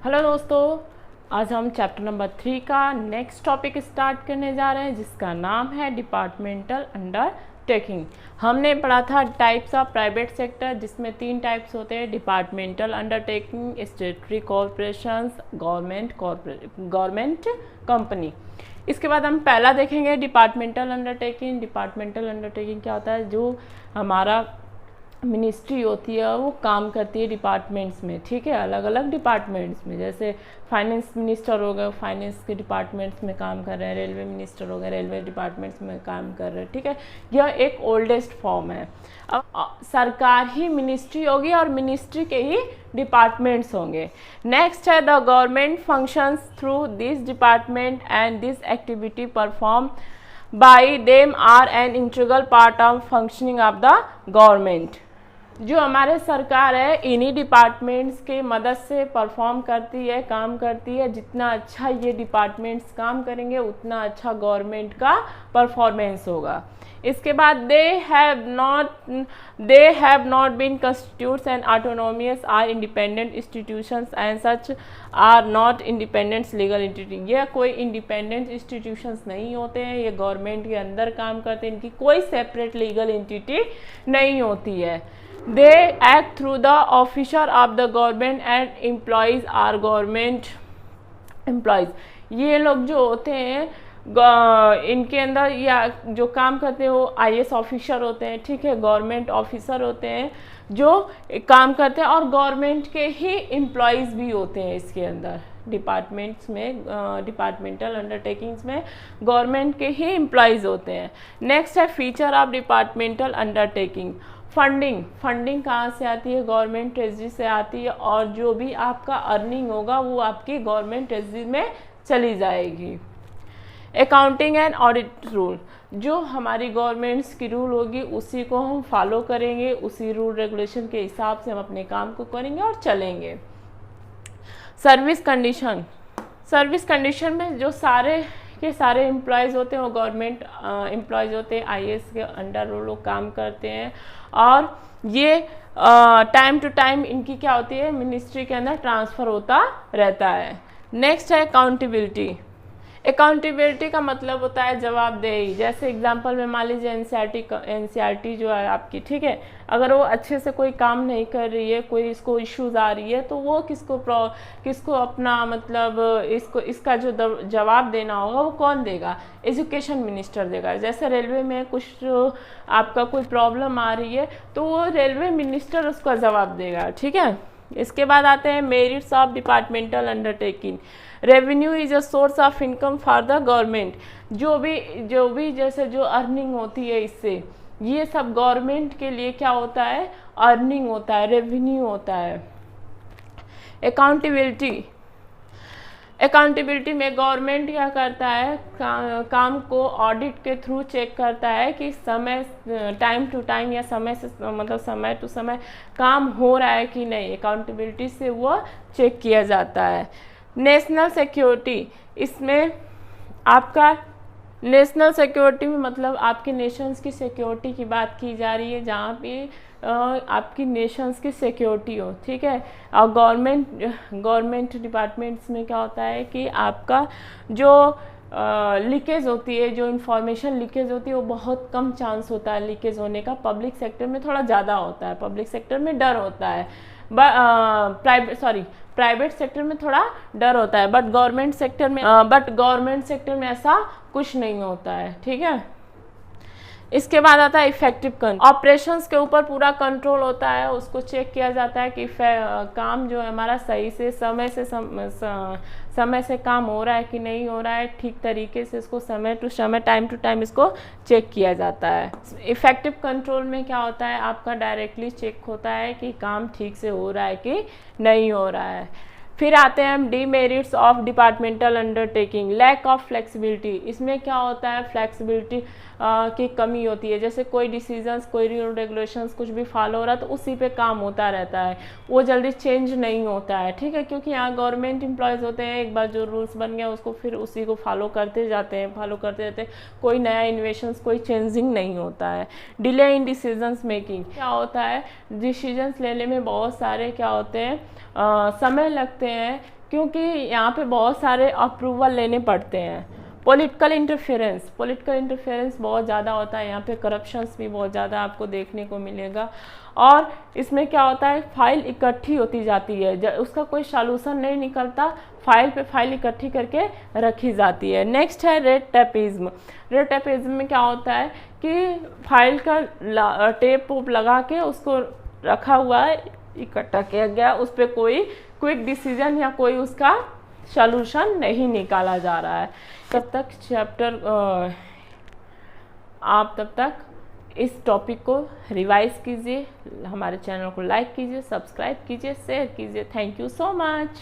Hello दोस्तों, आज हम चैप्टर नंबर 3 का नेक्स्ट टॉपिक स्टार्ट करने जा रहे हैं जिसका नाम है डिपार्टमेंटल अंडरटेकिंग। हमने पढ़ा था टाइप्स ऑफ प्राइवेट सेक्टर, जिसमें 3 टाइप्स होते हैं: departmental undertaking, स्टेटरी corporations, government company. इसके बाद हम पहला देखेंगे डिपार्टमेंटल अंडरटेकिंग। डिपार्टमेंटल अंडरटेकिंग क्या होता है? जो हमारा मिनिस्ट्री होती है वो काम करती है डिपार्टमेंट्स में, ठीक है, अलग अलग डिपार्टमेंट्स में। जैसे फाइनेंस मिनिस्टर हो गए, फाइनेंस के डिपार्टमेंट्स में काम कर रहे हैं। रेलवे मिनिस्टर हो गए, रेलवे डिपार्टमेंट्स में काम कर रहे हैं, ठीक है। यह एक ओल्डेस्ट फॉर्म है। अब सरकार ही मिनिस्ट्री होगी और मिनिस्ट्री के ही डिपार्टमेंट्स होंगे। नेक्स्ट है the government functions through this department and this activity perform by them are an integral part of functioning of the government। जो हमारे सरकार है इन्हीं डिपार्टमेंट्स के मदद से परफॉर्म करती है, काम करती है। जितना अच्छा ये डिपार्टमेंट्स काम करेंगे उतना अच्छा गवर्नमेंट का परफॉर्मेंस होगा। इसके बाद they have not been constitutes and autonomous are independent institutions and such are not independent legal entity. ये कोई इंडिपेंडेंट इंस्टीट्यूशंस नहीं होते हैं, ये गवर्नमेंट के अंदर काम करते हैं, इनकी कोई सेपरेट लीगल एंटिटी नहीं होती है। They act through the officer of the government and employees are government employees। ये लोग जो होते हैं इनके अंदर या जो काम करते हैं वो आईएएस ऑफिसर होते हैं, ठीक है, गवर्नमेंट ऑफिसर होते हैं जो काम करते हैं, और गवर्नमेंट के ही एम्प्लॉयज़ भी होते हैं इसके अंदर। डिपार्टमेंट्स में, डिपार्टमेंटल अंडरटेकिंग्स में गवर्नमेंट के ही एम्प्लॉयज़ होते हैं। नेक्स्ट है feature of departmental undertaking. Funding कहाँ से आती है? गवर्नमेंट ट्रेजरी से आती है, और जो भी आपका अर्निंग होगा वो आपकी गवर्नमेंट ट्रेजरी में चली जाएगी। अकाउंटिंग एंड ऑडिट रूल, जो हमारी गवर्नमेंट्स की रूल होगी उसी को हम फॉलो करेंगे, उसी रूल रेगुलेशन के हिसाब से हम अपने काम को करेंगे और चलेंगे। सर्विस कंडीशन में जो सारे एम्प्लॉयज़ होते हैं वो गवर्नमेंट एम्प्लॉयज़ होते हैं, आईएएस के अंडर वो लोग काम करते हैं, और ये टाइम टू टाइम इनकी क्या होती है, मिनिस्ट्री के अंदर ट्रांसफ़र होता रहता है। नेक्स्ट है अकाउंटेबिलिटी का मतलब होता है जवाबदेही। जैसे एग्जांपल में मान लीजिए एनसीईआरटी जो है आपकी, ठीक है, अगर वो अच्छे से कोई काम नहीं कर रही है, कोई इसको इश्यूज आ रही है, तो वो किसको अपना मतलब इसका जो जवाब देना होगा वो कौन देगा? एजुकेशन मिनिस्टर देगा। जैसे रेलवे में कुछ आपका कोई प्रॉब्लम आ रही है तो वो रेलवे मिनिस्टर उसका जवाब देगा, ठीक है। इसके बाद आते हैं merits of departmental undertaking. Revenue is a source of income for the government. जो भी जैसे जो अर्निंग होती है इससे, ये सब गवर्नमेंट के लिए क्या होता है? अर्निंग होता है, रेवेन्यू होता है। अकाउंटेबिलिटी में गवर्नमेंट क्या करता है? काम को ऑडिट के थ्रू चेक करता है कि टाइम टू टाइम या समय टू समय काम हो रहा है कि नहीं। अकाउंटेबिलिटी से वो चेक किया जाता है। नेशनल सिक्योरिटी, इसमें आपका नेशनल सिक्योरिटी में मतलब आपके नेशंस की सिक्योरिटी की बात की जा रही है, जहाँ पे आपकी नेशंस की सिक्योरिटी हो, ठीक है। और गवर्नमेंट डिपार्टमेंट्स में क्या होता है कि आपका जो लीकेज होती है, जो इन्फॉर्मेशन लीकेज होती है वो बहुत कम चांस होता है लीकेज होने का। पब्लिक सेक्टर में थोड़ा ज़्यादा होता है, पब्लिक सेक्टर में डर होता है, प्राइवेट सेक्टर में थोड़ा डर होता है, बट गवर्नमेंट सेक्टर में ऐसा कुछ नहीं होता है, ठीक है। इसके बाद आता है इफेक्टिव कंट्रोल। ऑपरेशंस के ऊपर पूरा कंट्रोल होता है, उसको चेक किया जाता है कि काम जो है हमारा सही से समय से काम हो रहा है कि नहीं हो रहा है, ठीक तरीके से इसको समय टू समय, टाइम टू टाइम इसको चेक किया जाता है। इफेक्टिव कंट्रोल में क्या होता है? आपका डायरेक्टली चेक होता है कि काम ठीक से हो रहा है कि नहीं हो रहा है। फिर आते हैं हम demerits of departmental undertaking. Lack of flexibility, इसमें क्या होता है? फ्लेक्सिबिलिटी की कमी होती है। जैसे कोई डिसीजंस, कोई रूल रेगुलेशंस कुछ भी फॉलो हो रहा है तो उसी पे काम होता रहता है, वो जल्दी चेंज नहीं होता है, ठीक है, क्योंकि यहाँ गवर्नमेंट एम्प्लॉयज़ होते हैं, एक बार जो रूल्स बन गया उसको फिर उसी को फॉलो करते जाते हैं, कोई नया इन्वेशंस, कोई चेंजिंग नहीं होता है। डिले इन डिसीजंस मेकिंग, क्या होता है? डिसीजंस लेने में बहुत सारे क्या होते हैं, समय लगते हैं, क्योंकि यहाँ पे बहुत सारे अप्रूवल लेने पड़ते हैं। पॉलिटिकल इंटरफेरेंस बहुत ज़्यादा होता है यहाँ पे, करप्शंस भी बहुत ज़्यादा आपको देखने को मिलेगा। और इसमें क्या होता है, फाइल इकट्ठी होती जाती है, जब उसका कोई सॉल्यूशन नहीं निकलता, फाइल पे फाइल इकट्ठी करके रखी जाती है। नेक्स्ट है रेड टेपिज्म। रेड टेपिज्म में क्या होता है कि फाइल का टेप वूप लगा के उसको रखा हुआ है, इकट्ठा किया गया, उस पर कोई क्विक डिसीजन या कोई उसका सॉल्यूशन नहीं निकाला जा रहा है। तब तक इस टॉपिक को रिवाइज कीजिए, हमारे चैनल को लाइक कीजिए, सब्सक्राइब कीजिए, शेयर कीजिए। Thank you so much.